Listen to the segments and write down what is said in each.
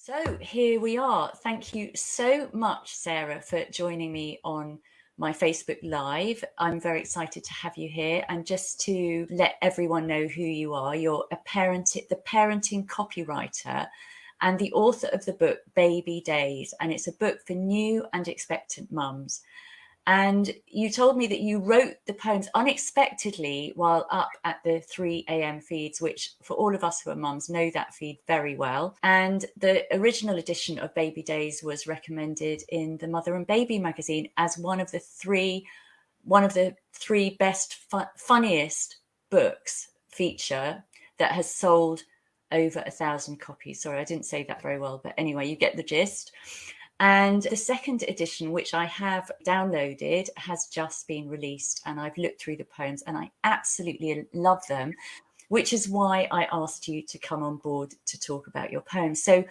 So here we are. Thank you so much, Sarah, for joining me on my Facebook Live. I'm very excited to have you here. And just to let everyone know who you are, you're the parenting copywriter and the author of the book Baby Daze. And it's a book for new and expectant mums. And you told me that you wrote the poems unexpectedly while up at the 3 a.m. feeds, which for all of us who are mums know that feed very well. And the original edition of Baby Daze was recommended in the Mother and Baby magazine as one of the three best, funniest books feature that has sold over 1,000 copies. Sorry, I didn't say that very well, but anyway, you get the gist. And the second edition, which I have downloaded, has just been released, and I've looked through the poems and I absolutely love them, which is why I asked you to come on board to talk about your poems. So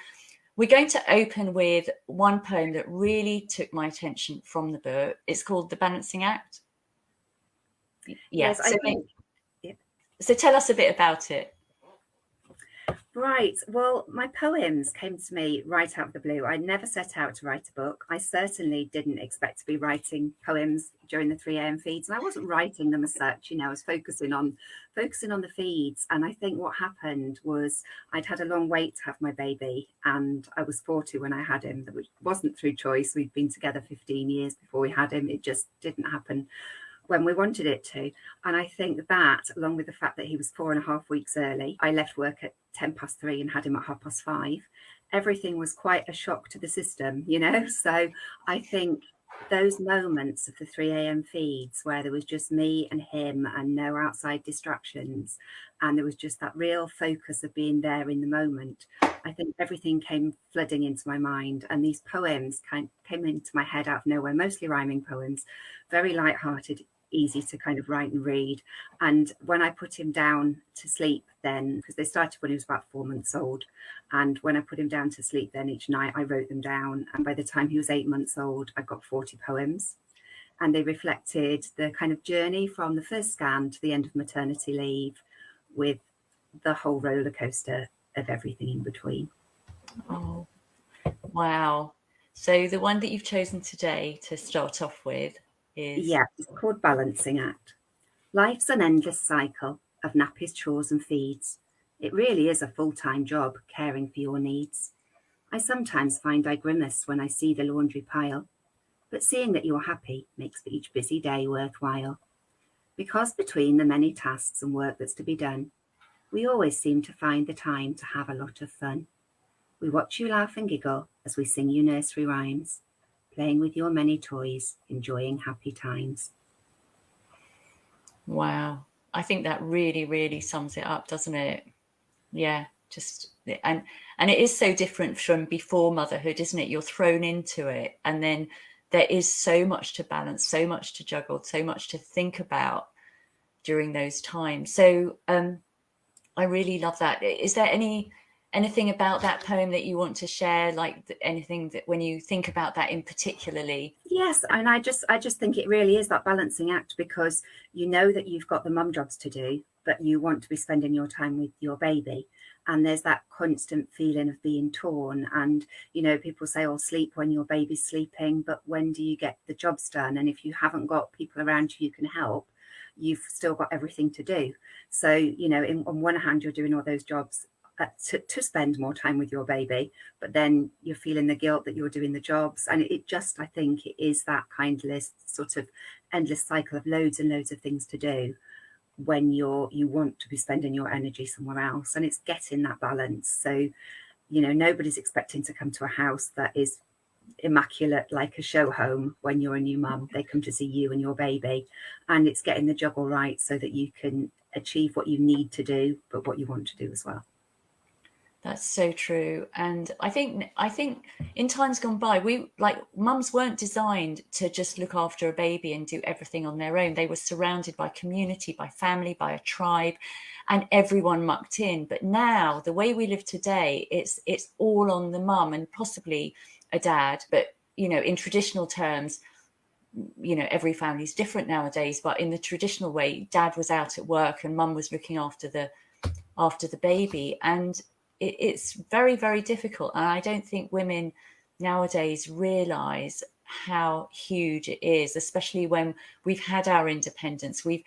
we're going to open with one poem that really took my attention from the book. It's called The Balancing Act. Yes, I think. So tell us a bit about it. Right. Well, my poems came to me right out of the blue. I never set out to write a book. I certainly didn't expect to be writing poems during the 3 a.m. feeds, and I wasn't writing them as such. I was focusing on the feeds. And I think what happened was I'd had a long wait to have my baby, and I was 40 when I had him. Which wasn't through choice. We'd been together 15 years before we had him. It just didn't happen when we wanted it to. And I think that, along with the fact that he was 4.5 weeks early, I left work at 3:10 and had him at 5:30. Everything was quite a shock to the system, So I think those moments of the 3 a.m. feeds where there was just me and him and no outside distractions, and there was just that real focus of being there in the moment, I think everything came flooding into my mind. And these poems came into my head out of nowhere, mostly rhyming poems, very light-hearted, easy to kind of write and read. And when I put him down to sleep then, because they started when he was about 4 months old, and when I put him down to sleep then each night, I wrote them down. And by the time he was 8 months old, I got 40 poems. And they reflected the kind of journey from the first scan to the end of maternity leave, with the whole roller coaster of everything in between. Oh, wow. So the one that you've chosen today to start off with is... Yeah, it's called Balancing Act. Life's an endless cycle of nappies, chores and feeds. It really is a full-time job, caring for your needs. I sometimes find I grimace when I see the laundry pile, but seeing that you're happy makes for each busy day worthwhile. Because between the many tasks and work that's to be done, we always seem to find the time to have a lot of fun. We watch you laugh and giggle as we sing you nursery rhymes, playing with your many toys, enjoying happy times. Wow. I think that really, really sums it up, doesn't it? Yeah, and it is so different from before motherhood, isn't it? You're thrown into it, and then there is so much to balance, so much to juggle, so much to think about during those times. So I really love that. Is there anything about that poem that you want to share, like anything that when you think about that in particularly? Yes, and I just think it really is that balancing act, because you know that you've got the mum jobs to do, but you want to be spending your time with your baby. And there's that constant feeling of being torn. And, people say, oh, sleep when your baby's sleeping, but when do you get the jobs done? And if you haven't got people around you who can help, you've still got everything to do. So, on one hand, you're doing all those jobs to spend more time with your baby, but then you're feeling the guilt that you're doing the jobs. And I think it is that kindless sort of endless cycle of loads and loads of things to do when you want to be spending your energy somewhere else. And it's getting that balance. So, nobody's expecting to come to a house that is immaculate like a show home when you're a new mum. They come to see you and your baby, and it's getting the juggle right so that you can achieve what you need to do, but what you want to do as well. That's so true. And I think in times gone by, mums weren't designed to just look after a baby and do everything on their own. They were surrounded by community, by family, by a tribe, and everyone mucked in. But now the way we live today, it's all on the mum and possibly a dad. But, in traditional terms, every family's different nowadays. But in the traditional way, dad was out at work and mum was looking after the baby. And it's very, very difficult. And I don't think women nowadays realize how huge it is, especially when we've had our independence. We've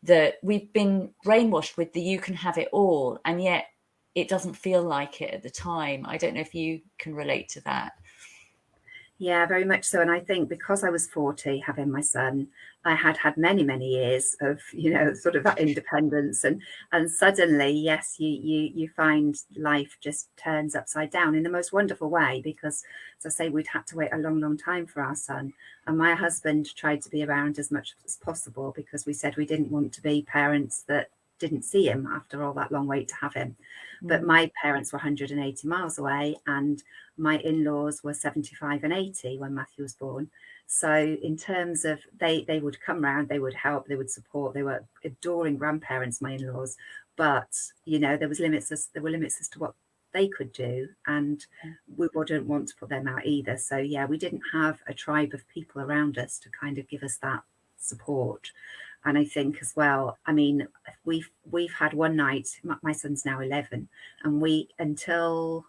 been brainwashed with the you can have it all, and yet it doesn't feel like it at the time. I don't know if you can relate to that. Yeah, very much so. And I think because I was 40 having my son, I had had many, many years of, sort of that independence. And suddenly, yes, you find life just turns upside down in the most wonderful way, because, as I say, we'd had to wait a long, long time for our son. And my husband tried to be around as much as possible, because we said we didn't want to be parents that didn't see him after all that long wait to have him. But my parents were 180 miles away, and my in-laws were 75 and 80 when Matthew was born. So in terms of they would come round, they would help, they would support. They were adoring grandparents, my in-laws, but there were limits as to what they could do, and we wouldn't want to put them out either. So yeah, we didn't have a tribe of people around us to kind of give us that support. And I think as well, I mean, we've had one night. My son's now 11, and until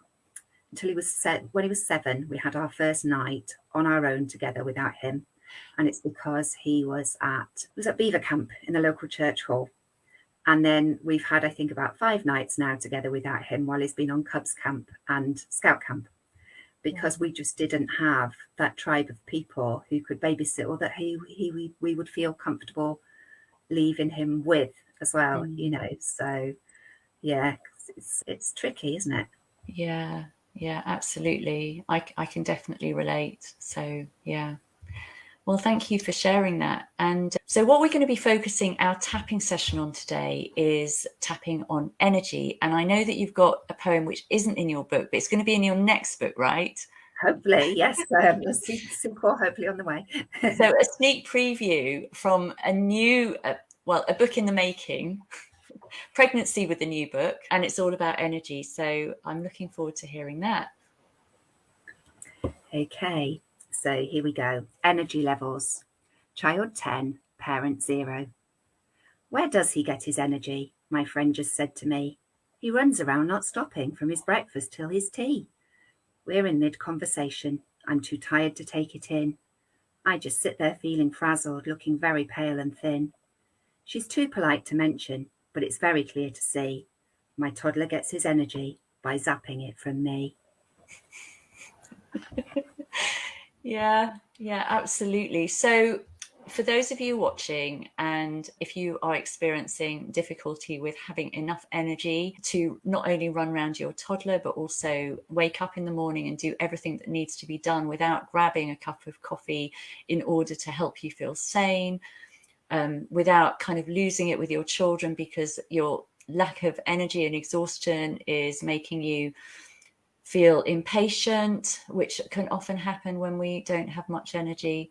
he was when he was 7, we had our first night on our own together without him. And it's because he was at Beaver Camp in the local church hall. And then we've had, I think, about 5 nights now together without him while he's been on Cubs camp and Scout camp, because we just didn't have that tribe of people who could babysit, or that we would feel comfortable leaving him with as well. So yeah, it's tricky, isn't it? Yeah, absolutely. I can definitely relate. So yeah, well, thank you for sharing that. And so what we're going to be focusing our tapping session on today is tapping on energy. And I know that you've got a poem which isn't in your book, but it's going to be in your next book, right? Hopefully, yes. A sequel hopefully on the way. So a sneak preview from a new, a book in the making, Pregnancy with the new book, and it's all about energy. So I'm looking forward to hearing that. Okay, so here we go. Energy levels. Child 10, parent 0. Where does he get his energy? My friend just said to me. He runs around not stopping from his breakfast till his tea. We're in mid-conversation. I'm too tired to take it in. I just sit there feeling frazzled, looking very pale and thin. She's too polite to mention, but it's very clear to see. My toddler gets his energy by zapping it from me. Yeah, absolutely. So for those of you watching, and if you are experiencing difficulty with having enough energy to not only run around your toddler, but also wake up in the morning and do everything that needs to be done without grabbing a cup of coffee in order to help you feel sane, without kind of losing it with your children because your lack of energy and exhaustion is making you feel impatient, which can often happen when we don't have much energy,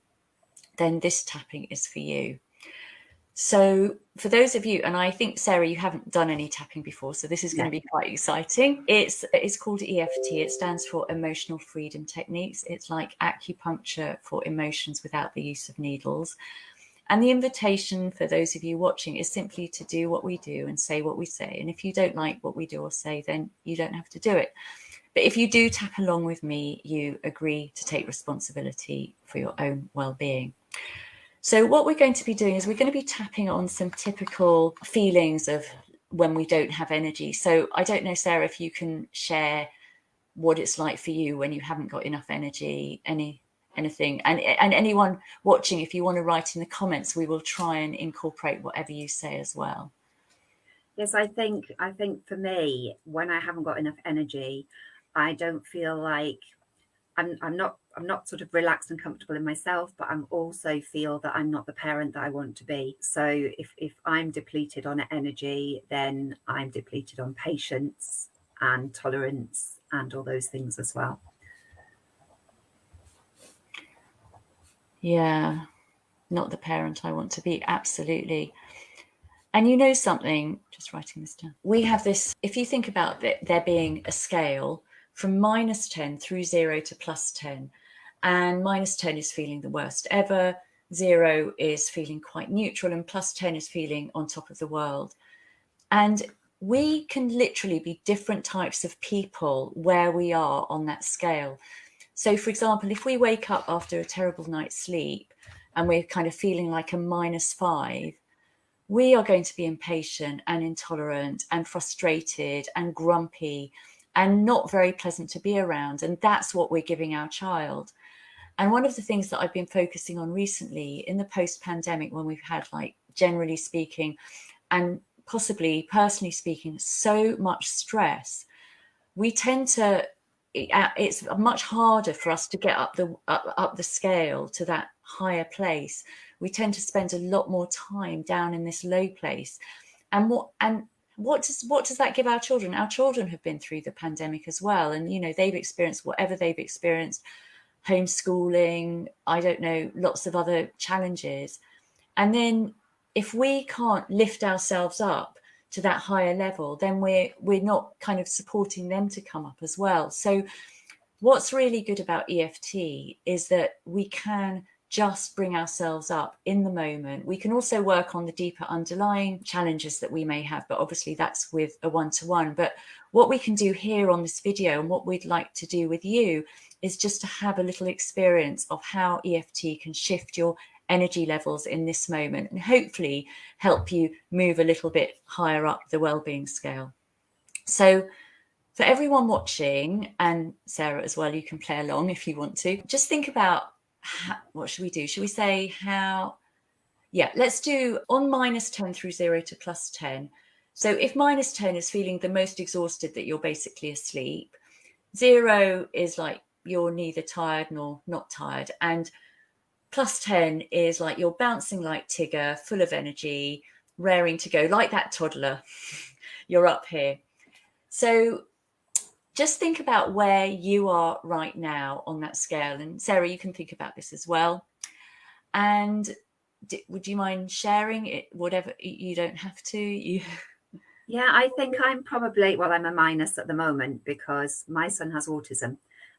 then this tapping is for you. So for those of you, and I think, Sarah, you haven't done any tapping before, so this is going to be quite exciting. It's called EFT. It stands for Emotional Freedom Techniques. It's like acupuncture for emotions without the use of needles. And the invitation for those of you watching is simply to do what we do and say what we say. And if you don't like what we do or say, then you don't have to do it. But if you do tap along with me, you agree to take responsibility for your own well-being. So what we're going to be doing is we're going to be tapping on some typical feelings of when we don't have energy. So I don't know, Sarah, if you can share what it's like for you when you haven't got enough energy, anything. And anyone watching, if you want to write in the comments, we will try and incorporate whatever you say as well. Yes, I think for me, when I haven't got enough energy, I don't feel like I'm not sort of relaxed and comfortable in myself, but I'm also feel that I'm not the parent that I want to be. So if I'm depleted on energy, then I'm depleted on patience and tolerance and all those things as well. Yeah, not the parent I want to be. Absolutely. And you know something, just writing this down. We have this, if you think about it, there being a scale from -10 through 0 to +10. And -10 is feeling the worst ever. 0 is feeling quite neutral, and +10 is feeling on top of the world. And we can literally be different types of people where we are on that scale. So, for example, if we wake up after a terrible night's sleep and we're kind of feeling like a -5, we are going to be impatient and intolerant and frustrated and grumpy and not very pleasant to be around. And that's what we're giving our child. And one of the things that I've been focusing on recently in the post-pandemic, when we've had, like, generally speaking, and possibly personally speaking, so much stress, we tend to, it's much harder for us to get up the scale to that higher place. We tend to spend a lot more time down in this low place. And what does that give our children? Our children have been through the pandemic as well, and they've experienced whatever they've experienced, homeschooling, I don't know, lots of other challenges. And then if we can't lift ourselves up to that higher level, then we're not kind of supporting them to come up as well. So what's really good about EFT is that we can just bring ourselves up in the moment. We can also work on the deeper underlying challenges that we may have, but obviously that's with a one-to-one. But what we can do here on this video, and what we'd like to do with you, is just to have a little experience of how EFT can shift your energy levels in this moment and hopefully help you move a little bit higher up the well-being scale. So for everyone watching, and Sarah as well, you can play along if you want to, just think about what should we do? Should we say how? Yeah, let's do on -10 through 0 to +10. So if -10 is feeling the most exhausted, that you're basically asleep, 0 is like you're neither tired nor not tired, and +10 is like you're bouncing like Tigger, full of energy, raring to go, like that toddler. You're up here. So just think about where you are right now on that scale. And Sarah, you can think about this as well. And would you mind sharing it? Whatever, you don't have to. Yeah, I think I'm probably, well, I'm a minus at the moment because my son has autism,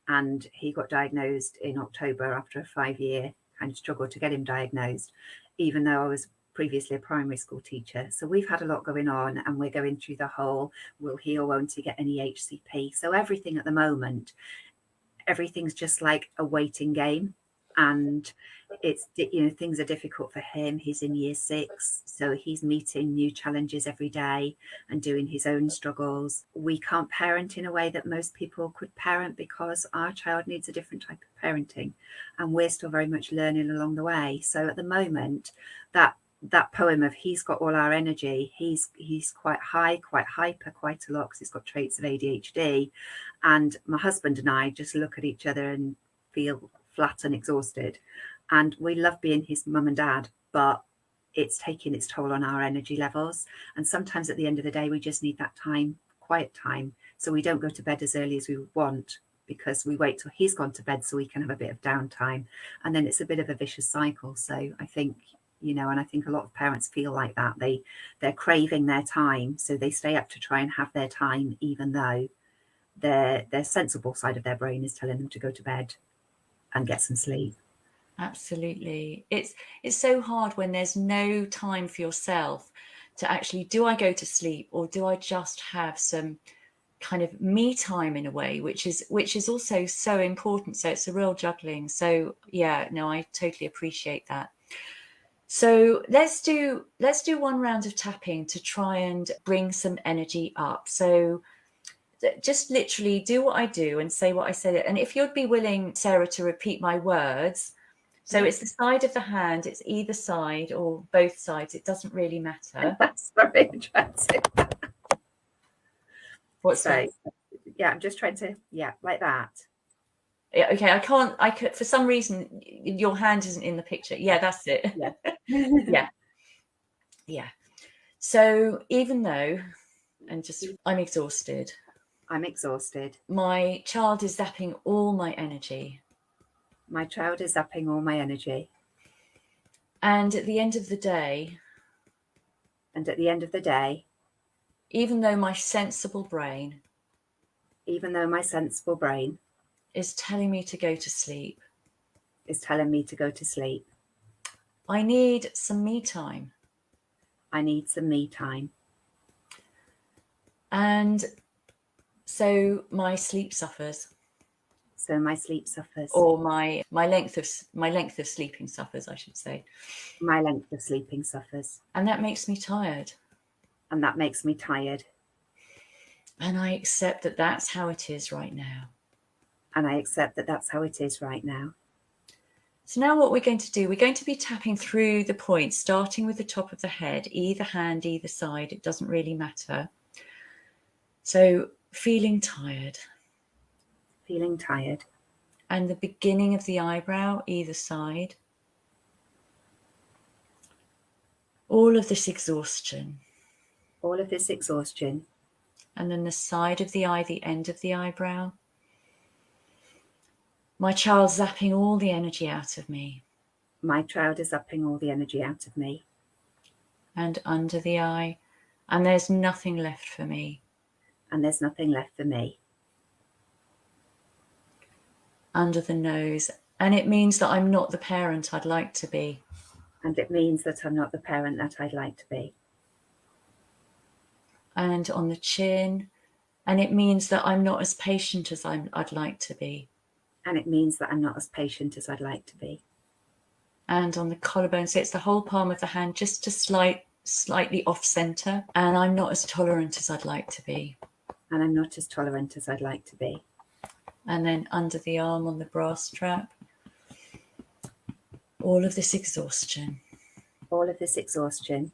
and he got diagnosed in October after a 5-year kind of struggle to get him diagnosed, even though I was previously a primary school teacher. So we've had a lot going on, and we're going through the whole, will he or won't he get any HCP? So everything at the moment, everything's just like a waiting game. And it's, things are difficult for him. He's in year 6, so he's meeting new challenges every day and doing his own struggles. We can't parent in a way that most people could parent because our child needs a different type of parenting, and we're still very much learning along the way. So at the moment, that poem of he's got all our energy, he's quite high, quite hyper, quite a lot, because he's got traits of ADHD. And my husband and I just look at each other and feel flat and exhausted. And we love being his mum and dad, but it's taking its toll on our energy levels. And sometimes at the end of the day, we just need that time, quiet time. So we don't go to bed as early as we would want, because we wait till he's gone to bed so we can have a bit of downtime. And then it's a bit of a vicious cycle. So I think, and I think a lot of parents feel like that. They're craving their time, so they stay up to try and have their time, even though their sensible side of their brain is telling them to go to bed and get some sleep. Absolutely. It's so hard when there's no time for yourself to actually, do I go to sleep or do I just have some kind of me time in a way, which is also so important. So it's a real juggling. So yeah, no, I totally appreciate that. So let's do one round of tapping to try and bring some energy up. So just literally do what I do and say what I said. And if you'd be willing, Sarah, to repeat my words. So It's the side of the hand, it's either side or both sides. It doesn't really matter. That's very interesting. What's that? Yeah, I'm just trying to, like that. Yeah, okay, I could, for some reason, your hand isn't in the picture. Yeah, that's it. Yeah. Yeah. So even though, I'm exhausted. I'm exhausted. My child is zapping all my energy. My child is zapping all my energy. And at the end of the day, even though my sensible brain is telling me to go to sleep, I need some me time. And so my sleep suffers. So my sleep suffers. Or my length of sleeping suffers, I should say. My length of sleeping suffers. And that makes me tired. And that makes me tired. And I accept that that's how it is right now. And I accept that that's how it is right now. So now what we're going to do, we're going to be tapping through the points, starting with the top of the head, either hand, either side. It doesn't really matter. So feeling tired. Feeling tired. And the beginning of the eyebrow, either side. All of this exhaustion. All of this exhaustion. And then the side of the eye, the end of the eyebrow. My child zapping all the energy out of me. My child is zapping all the energy out of me. And under the eye. And there's nothing left for me. And there's nothing left for me. Under the nose. And it means that I'm not the parent I'd like to be. And it means that I'm not the parent that I'd like to be. And on the chin. And it means that I'm not as patient as I'd like to be. And it means that I'm not as patient as I'd like to be. And on the collarbone, so it's the whole palm of the hand, just to slightly off center. And I'm not as tolerant as I'd like to be. And I'm not as tolerant as I'd like to be. And then under the arm on the bra strap. All of this exhaustion. All of this exhaustion.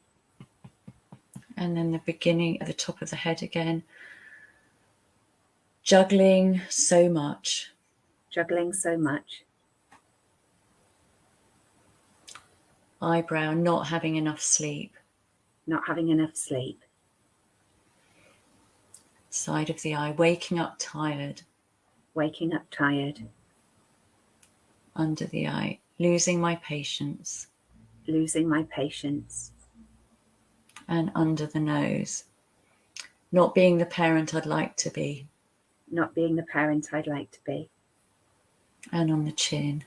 And then the beginning at the top of the head again. Juggling so much. Juggling so much. Eyebrow, not having enough sleep. Not having enough sleep. Side of the eye, waking up tired. Waking up tired. Under the eye, losing my patience. Losing my patience. And under the nose, not being the parent I'd like to be. Not being the parent I'd like to be. And on the chin.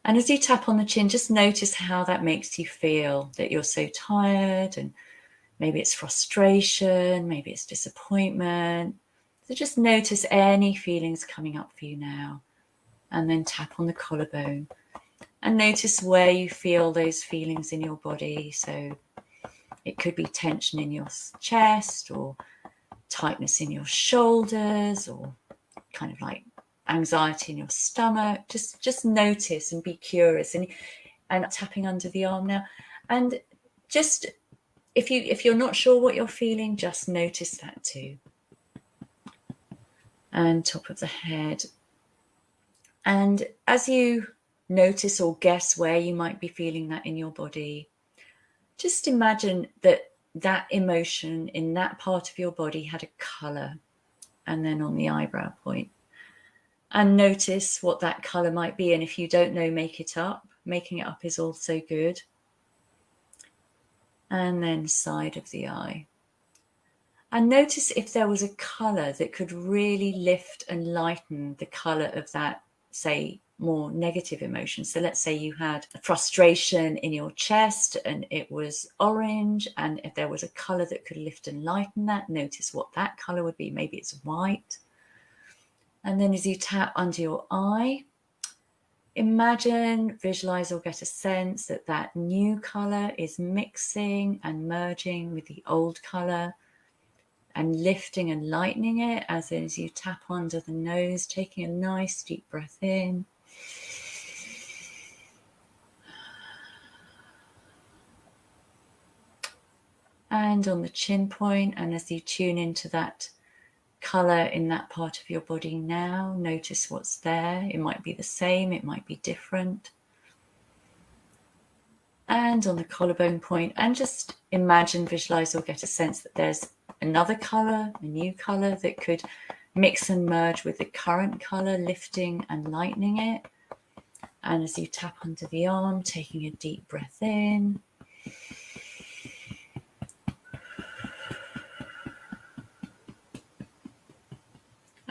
And as you tap on the chin, just notice how that makes you feel, that you're so tired, and maybe it's frustration, maybe it's disappointment. So just notice any feelings coming up for you now. And then tap on the collarbone. And notice where you feel those feelings in your body. So it could be tension in your chest, or tightness in your shoulders, or kind of like anxiety in your stomach. Just notice and be curious, and tapping under the arm now. And just if you're not sure what you're feeling, just notice that too. And top of the head. And as you notice or guess where you might be feeling that in your body, just imagine that emotion in that part of your body had a color, and then on the eyebrow point. And notice what that color might be. And if you don't know, make it up. Making it up is also good. And then side of the eye. And notice if there was a color that could really lift and lighten the color of that, say, more negative emotion. So let's say you had frustration in your chest and it was orange, and if there was a color that could lift and lighten that, notice what that color would be. Maybe it's white. And then as you tap under your eye, imagine, visualize, or get a sense that that new color is mixing and merging with the old color and lifting and lightening it as you tap under the nose, taking a nice deep breath in. And on the chin point, and as you tune into that color in that part of your body now, notice what's there. It might be the same, it might be different. And on the collarbone point, and just imagine, visualize, or get a sense that there's another color, a new color that could mix and merge with the current color, lifting and lightening it. And as you tap under the arm, taking a deep breath in.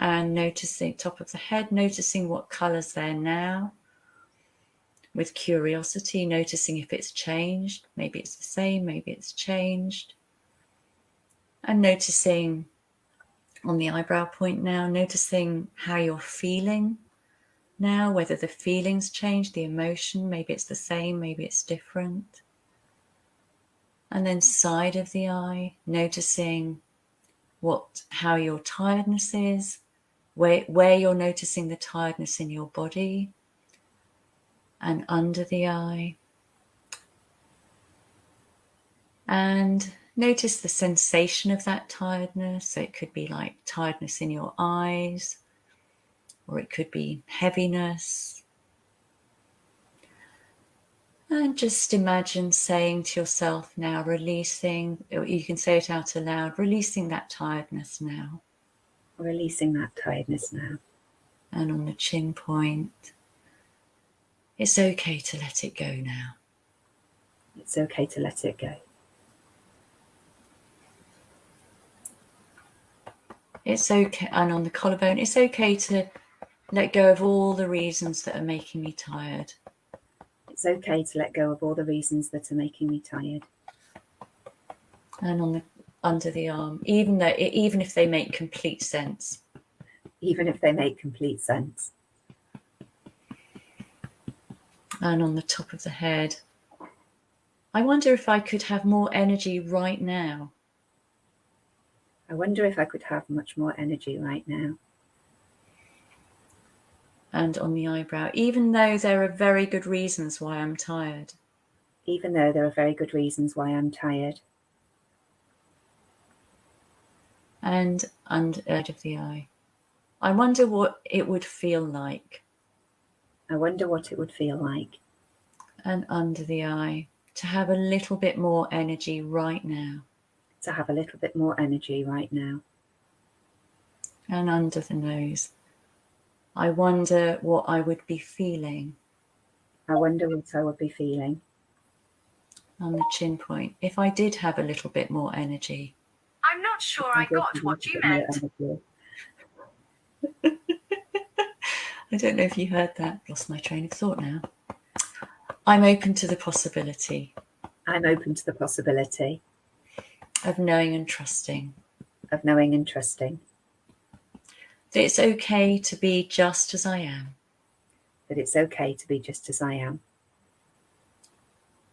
And noticing top of the head, noticing what color's there now. With curiosity, noticing if it's changed. Maybe it's the same, maybe it's changed. And noticing on the eyebrow point now, noticing how you're feeling now, whether the feelings change, the emotion, maybe it's the same, maybe it's different. And then side of the eye, noticing how your tiredness is, where you're noticing the tiredness in your body, and under the eye. And notice the sensation of that tiredness. So it could be like tiredness in your eyes, or it could be heaviness. And just imagine saying to yourself now, releasing, or you can say it out aloud, releasing that tiredness now. Releasing that tiredness now. And on the chin point, it's okay to let it go now. It's okay to let it go. It's okay, and on the collarbone, it's okay to let go of all the reasons that are making me tired. It's okay to let go of all the reasons that are making me tired. And on the under the arm, even if they make complete sense. Even if they make complete sense. And on the top of the head, I wonder if I could have more energy right now. I wonder if I could have much more energy right now. And on the eyebrow, even though there are very good reasons why I'm tired. Even though there are very good reasons why I'm tired. And under the edge of the eye, I wonder what it would feel like. I wonder what it would feel like. And under the eye, to have a little bit more energy right now. To have a little bit more energy right now. And under the nose, I wonder what I would be feeling. I wonder what I would be feeling. On the chin point, if I did have a little bit more energy. I'm not sure I got what you meant. I don't know if you heard that. Lost my train of thought now. I'm open to the possibility. I'm open to the possibility. Of knowing and trusting. Of knowing and trusting. That it's okay to be just as I am. That it's okay to be just as I am.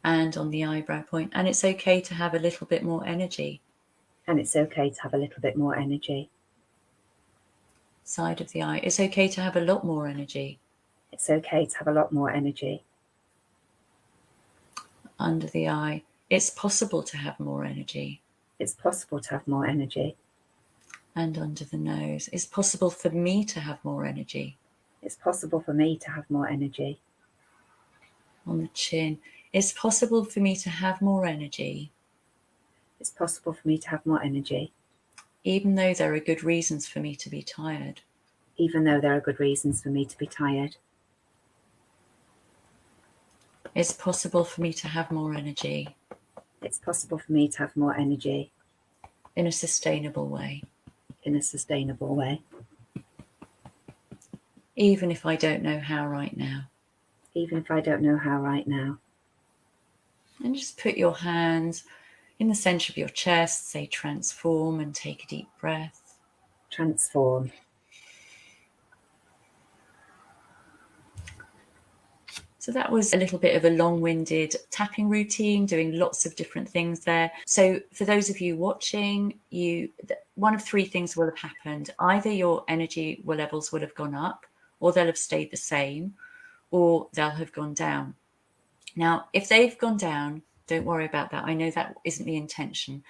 And on the eyebrow point, and it's okay to have a little bit more energy. And it's okay to have a little bit more energy. Side of the eye, it's okay to have a lot more energy. It's okay to have a lot more energy. Under the eye, it's possible to have more energy. It's possible to have more energy. And under the nose, it's possible for me to have more energy. It's possible for me to have more energy. On the chin, it's possible for me to have more energy. It's possible for me to have more energy. Even though there are good reasons for me to be tired. Even though there are good reasons for me to be tired. It's possible for me to have more energy. It's possible for me to have more energy. In a sustainable way. In a sustainable way. Even if I don't know how right now. Even if I don't know how right now. And just put your hands in the center of your chest, say transform, and take a deep breath. Transform. So that was a little bit of a long-winded tapping routine, doing lots of different things there. So for those of you watching, one of three things will have happened. Either your energy levels will have gone up, or they'll have stayed the same, or they'll have gone down. Now, if they've gone down, don't worry about that. I know that isn't the intention.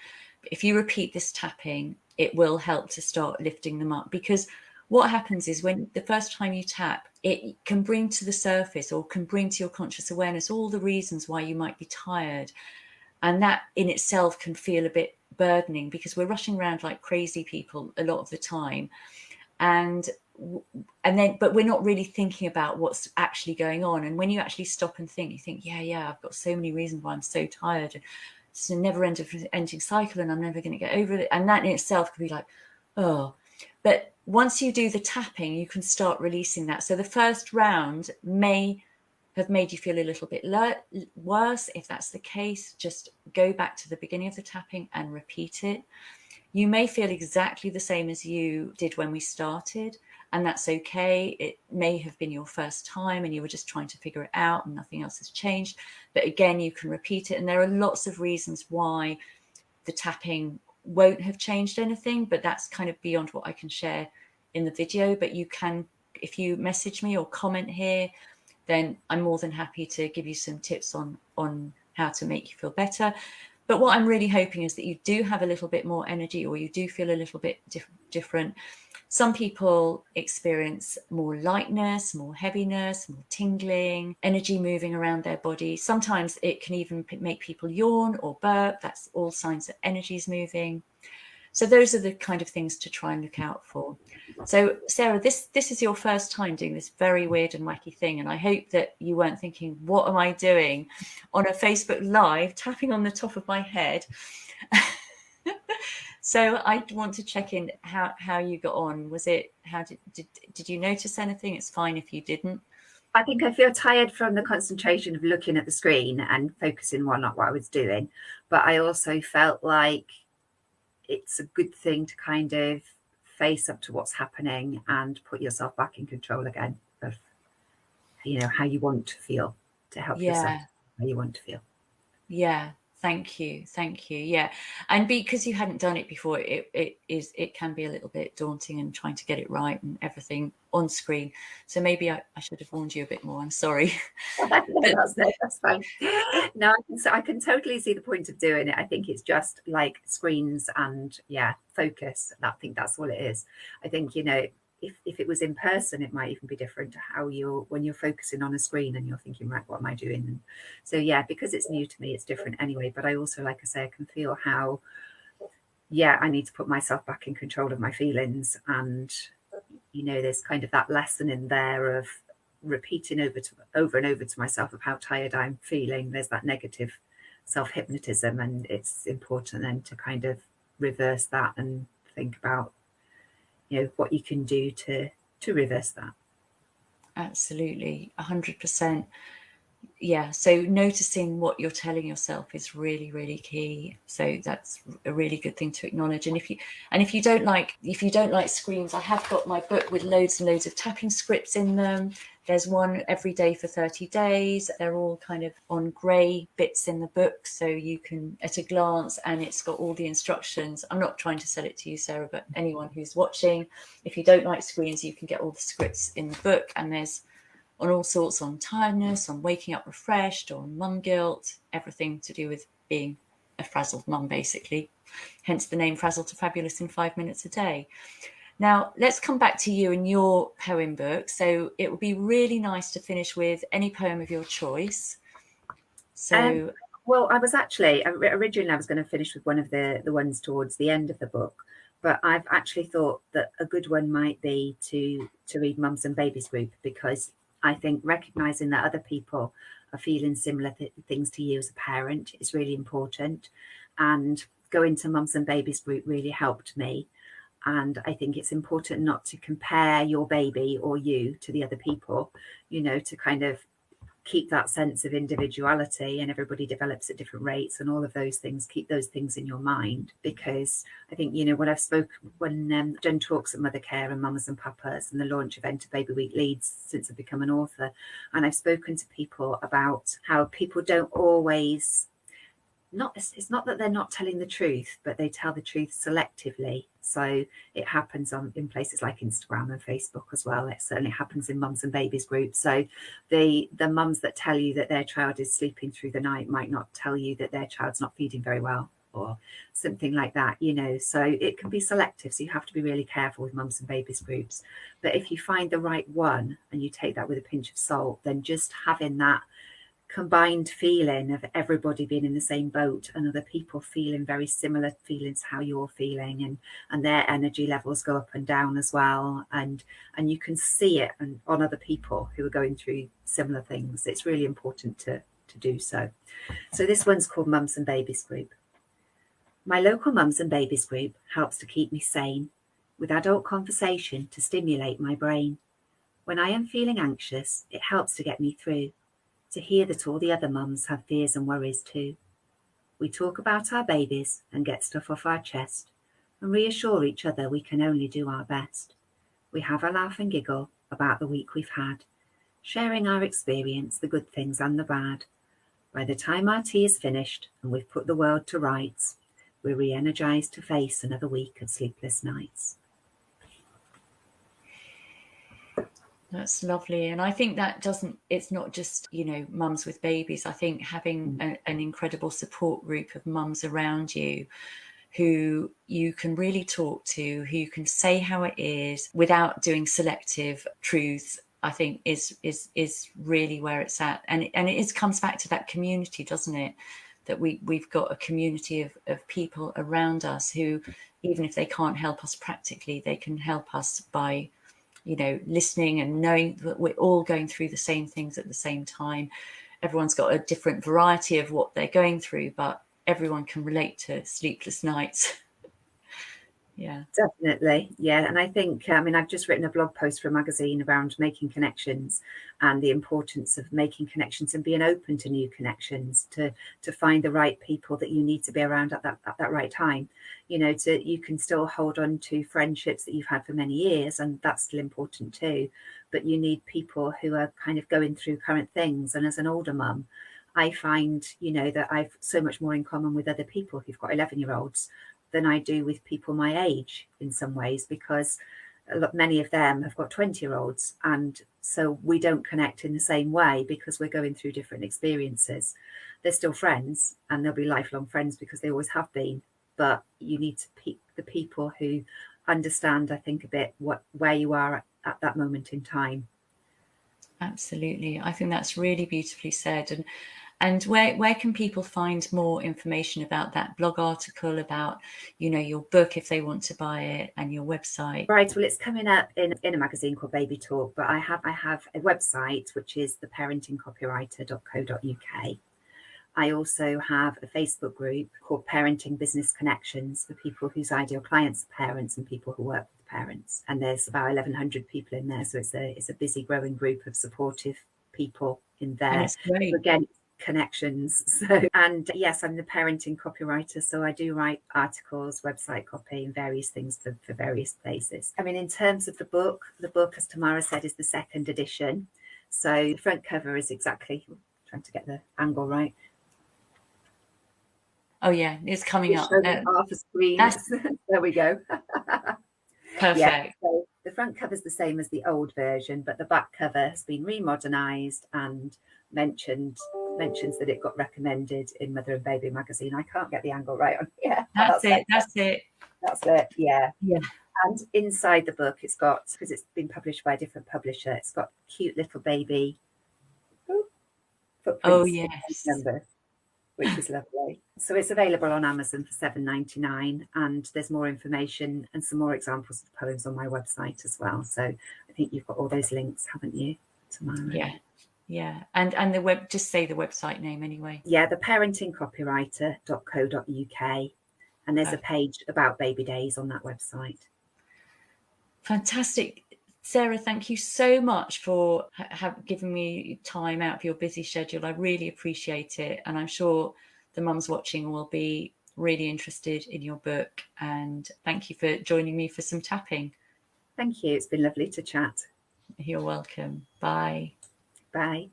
But if you repeat this tapping, it will help to start lifting them up, because what happens is when the first time you tap, it can bring to the surface or can bring to your conscious awareness all the reasons why you might be tired. And that in itself can feel a bit burdening, because we're rushing around like crazy people a lot of the time. But we're not really thinking about what's actually going on. And when you actually stop and think, you think, yeah, I've got so many reasons why I'm so tired. It's a never ending cycle and I'm never going to get over it. And that in itself could be like, oh. But once you do the tapping, you can start releasing that. So the first round may have made you feel a little bit worse, if that's the case, just go back to the beginning of the tapping and repeat it. You may feel exactly the same as you did when we started, and that's okay. It may have been your first time and you were just trying to figure it out and nothing else has changed. But again, you can repeat it. And there are lots of reasons why the tapping won't have changed anything, but that's kind of beyond what I can share in the video. But you can, if you message me or comment here, then I'm more than happy to give you some tips on how to make you feel better. But what I'm really hoping is that you do have a little bit more energy, or you do feel a little bit different. Some people experience more lightness, more heaviness, more tingling, energy moving around their body. Sometimes it can even make people yawn or burp. That's all signs that energy is moving. So those are the kind of things to try and look out for. So Sarah, this is your first time doing this very weird and wacky thing. And I hope that you weren't thinking, what am I doing on a Facebook Live, tapping on the top of my head? So I want to check in how you got on. Was it, did you notice anything? It's fine if you didn't. I think I feel tired from the concentration of looking at the screen and focusing on what I was doing. But I also felt like it's a good thing to kind of face up to what's happening and put yourself back in control again of, you know, how you want to feel, to help yourself how you want to feel. Yeah. Thank you. Yeah. And because you hadn't done it before, it can be a little bit daunting and trying to get it right and everything on screen. So maybe I should have warned you a bit more. I'm sorry. That's fine. No, I can totally see the point of doing it. I think it's just like screens and focus. I think that's all it is. I think, you know, if it was in person, it might even be different to how when you're focusing on a screen and you're thinking, right, what am I doing? And so, because it's new to me, it's different anyway. But I also, like I say, I can feel how, I need to put myself back in control of my feelings. And, you know, there's kind of that lesson in there of repeating over and over to myself of how tired I'm feeling. There's that negative self-hypnotism, and it's important then to kind of reverse that and think about, you know, what you can do to reverse that. Absolutely, 100%. Yeah, so noticing what you're telling yourself is really, really key. So that's a really good thing to acknowledge. And if you don't like screens, I have got my book with loads and loads of tapping scripts in them. There's one every day for 30 days. They're all kind of on grey bits in the book, so you can, at a glance, and it's got all the instructions. I'm not trying to sell it to you, Sarah, but anyone who's watching, if you don't like screens, you can get all the scripts in the book, and there's on all sorts, on tiredness, on waking up refreshed, on mum guilt, everything to do with being a frazzled mum, basically. Hence the name Frazzled to Fabulous in 5 minutes a day. Now, let's come back to you and your poem book. So it would be really nice to finish with any poem of your choice. So, well, I was actually, originally I was going to finish with one of the ones towards the end of the book, but I've actually thought that a good one might be to read Mums and Babies Group, because I think recognising that other people are feeling similar things to you as a parent is really important. And going to Mums and Babies Group really helped me. And I think it's important not to compare your baby or you to the other people, you know, to kind of keep that sense of individuality, and everybody develops at different rates and all of those things. Keep those things in your mind, because I think, you know, when Jen talks at Mother Care and Mamas and Papas and the launch event of Baby Week Leads since I've become an author, and I've spoken to people about how people don't always, it's not that they're not telling the truth, but they tell the truth selectively. So it happens in places like Instagram and Facebook as well. It certainly happens in Mums and Babies groups. So the mums that tell you that their child is sleeping through the night might not tell you that their child's not feeding very well, or something like that, you know. So it can be selective. So you have to be really careful with Mums and Babies groups. But if you find the right one and you take that with a pinch of salt, then just having that combined feeling of everybody being in the same boat and other people feeling very similar feelings how you're feeling, and their energy levels go up and down as well, and you can see it on other people who are going through similar things. It's really important to do so. So this one's called Mums and Babies Group. My local Mums and Babies Group helps to keep me sane, with adult conversation to stimulate my brain. When I am feeling anxious, it helps to get me through. to hear that all the other mums have fears and worries too. We talk about our babies and get stuff off our chest and reassure each other we can only do our best. We have a laugh and giggle about the week we've had, sharing our experience, the good things and the bad. By the time our tea is finished and we've put the world to rights, we're re-energized to face another week of sleepless nights. That's lovely. And I think it's not just, mums with babies. I think having an incredible support group of mums around you who you can really talk to, who you can say how it is without doing selective truths, I think is really where it's at. And it comes back to that community, doesn't it? That we've got a community of people around us who, even if they can't help us practically, they can help us by, listening and knowing that we're all going through the same things at the same time. Everyone's got a different variety of what they're going through, but everyone can relate to sleepless nights. Yeah, definitely. Yeah. And I think, I've just written a blog post for a magazine around making connections and the importance of making connections and being open to new connections, to find the right people that you need to be around at that right time. You can still hold on to friendships that you've had for many years, and that's still important too. But you need people who are kind of going through current things. And as an older mum, I find, that I've so much more in common with other people who've got 11-year-olds than I do with people my age in some ways, because many of them have got 20-year-olds, and so we don't connect in the same way because we're going through different experiences. They're still friends and they'll be lifelong friends because they always have been, but you need to pick the people who understand, I think, a bit where you are at that moment in time. Absolutely. I think that's really beautifully said. And where can people find more information about that blog article, about, your book if they want to buy it, and your website? Right. Well, it's coming up in a magazine called Baby Talk, but I have a website, which is the parentingcopywriter.co.uk. I also have a Facebook group called Parenting Business Connections for people whose ideal clients are parents and people who work with parents. And there's about 1,100 people in there. So it's a busy, growing group of supportive people in there. And it's great. So again, connections. So, and yes, I'm the parenting copywriter, so I do write articles, website copy, and various things for various places. In terms of the book, as Tamara said, is the second edition. So the front cover is exactly, trying to get the angle right. Oh yeah, it's coming up. Half a screen. There we go. Perfect. Yeah, so the front cover is the same as the old version, but the back cover has been remodernized and mentions that it got recommended in Mother and Baby magazine. I can't get the angle right on here. That's it. Yeah. Yeah. And inside the book, it's got, because it's been published by a different publisher, it's got cute little baby footprints. Oh yes. Numbers, which is lovely. So it's available on Amazon for $7.99, and there's more information and some more examples of poems on my website as well. So I think you've got all those links, haven't you, Tamara? Yeah. And just say the website name anyway. Yeah, the parentingcopywriter.co.uk. And there's a page about Baby Daze on that website. Fantastic. Sarah, thank you so much for giving me time out of your busy schedule. I really appreciate it. And I'm sure the mums watching will be really interested in your book. And thank you for joining me for some tapping. Thank you. It's been lovely to chat. You're welcome. Bye. Bye.